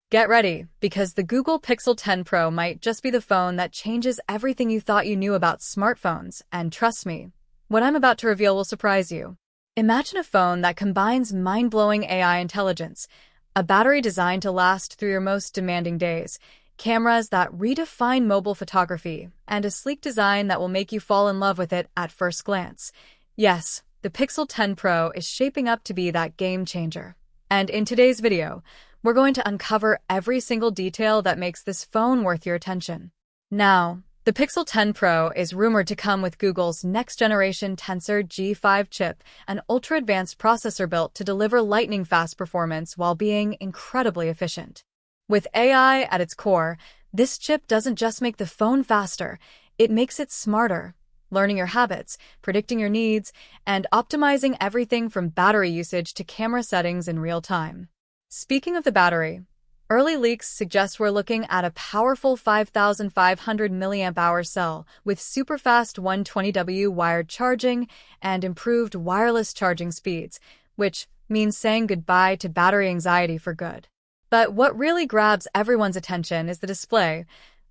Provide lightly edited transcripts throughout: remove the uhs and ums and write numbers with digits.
Get ready, because the Google Pixel 10 Pro might just be the phone that changes everything you thought you knew about smartphones, and trust me, what I'm about to reveal will surprise you. Imagine a phone that combines mind-blowing AI intelligence, a battery designed to last through your most demanding days, cameras that redefine mobile photography, and a sleek design that will make you fall in love with it at first glance. Yes, the Pixel 10 Pro is shaping up to be that game changer. And in today's video, we're going to uncover every single detail that makes this phone worth your attention. Now, the Pixel 10 Pro is rumored to come with Google's next-generation Tensor G5 chip, an ultra-advanced processor built to deliver lightning-fast performance while being incredibly efficient. With AI at its core, this chip doesn't just make the phone faster, it makes it smarter, learning your habits, predicting your needs, and optimizing everything from battery usage to camera settings in real time. Speaking of the battery, early leaks suggest we're looking at a powerful 5,500 mAh cell with super-fast 120W wired charging and improved wireless charging speeds, which means saying goodbye to battery anxiety for good. But what really grabs everyone's attention is the display.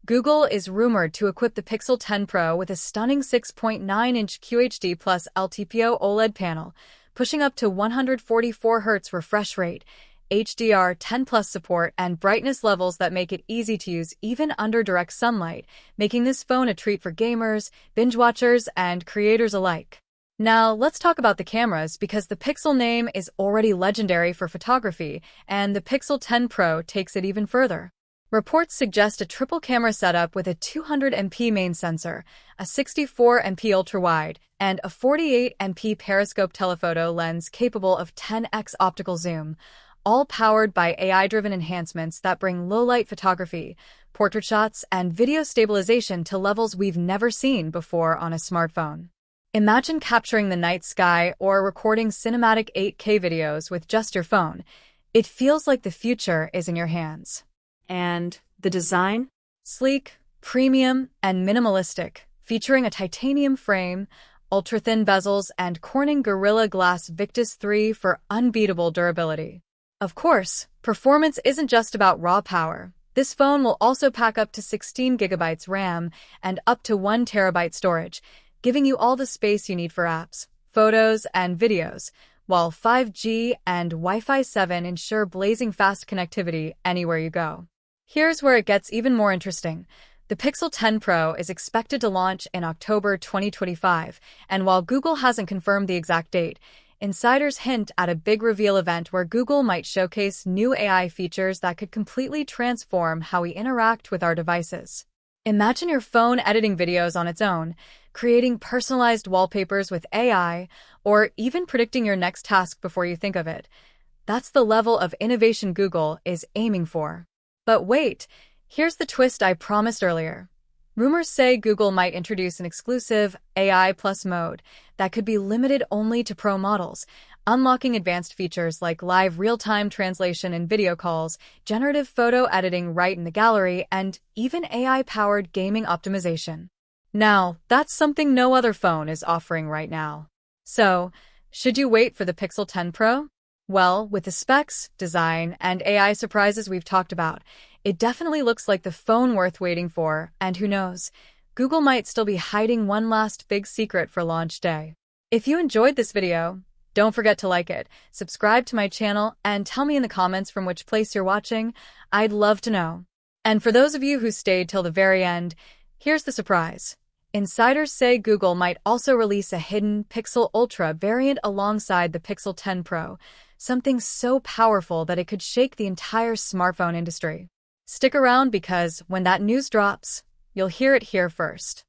Google is rumored to equip the Pixel 10 Pro with a stunning 6.9-inch QHD plus LTPO OLED panel, pushing up to 144 Hz refresh rate, HDR10+ support, and brightness levels that make it easy to use even under direct sunlight, making this phone a treat for gamers, binge watchers, and creators alike. Now, let's talk about the cameras, because the Pixel name is already legendary for photography, and the Pixel 10 Pro takes it even further. Reports suggest a triple camera setup with a 200MP main sensor, a 64MP ultra-wide, and a 48MP periscope telephoto lens capable of 10x optical zoom, all powered by AI-driven enhancements that bring low-light photography, portrait shots, and video stabilization to levels we've never seen before on a smartphone. Imagine capturing the night sky or recording cinematic 8K videos with just your phone. It feels like the future is in your hands. And the design? Sleek, premium, and minimalistic, featuring a titanium frame, ultra-thin bezels, and Corning Gorilla Glass Victus 3 for unbeatable durability. Of course, performance isn't just about raw power. This phone will also pack up to 16GB RAM and up to 1TB storage, giving you all the space you need for apps, photos, and videos, while 5G and Wi-Fi 7 ensure blazing fast connectivity anywhere you go. Here's where it gets even more interesting. The Pixel 10 Pro is expected to launch in October 2025, and while Google hasn't confirmed the exact date, insiders hint at a big reveal event where Google might showcase new AI features that could completely transform how we interact with our devices. Imagine your phone editing videos on its own, creating personalized wallpapers with AI, or even predicting your next task before you think of it. That's the level of innovation Google is aiming for. But wait, here's the twist I promised earlier. Rumors say Google might introduce an exclusive AI Plus mode that could be limited only to Pro models, unlocking advanced features like live real-time translation in video calls, generative photo editing right in the gallery, and even AI-powered gaming optimization. Now, that's something no other phone is offering right now. So, should you wait for the Pixel 10 Pro? Well, with the specs, design, and AI surprises we've talked about, it definitely looks like the phone worth waiting for, and who knows, Google might still be hiding one last big secret for launch day. If you enjoyed this video, don't forget to like it, subscribe to my channel, and tell me in the comments from which place you're watching. I'd love to know. And for those of you who stayed till the very end, here's the surprise. Insiders say Google might also release a hidden Pixel Ultra variant alongside the Pixel 10 Pro, something so powerful that it could shake the entire smartphone industry. Stick around, because when that news drops, you'll hear it here first.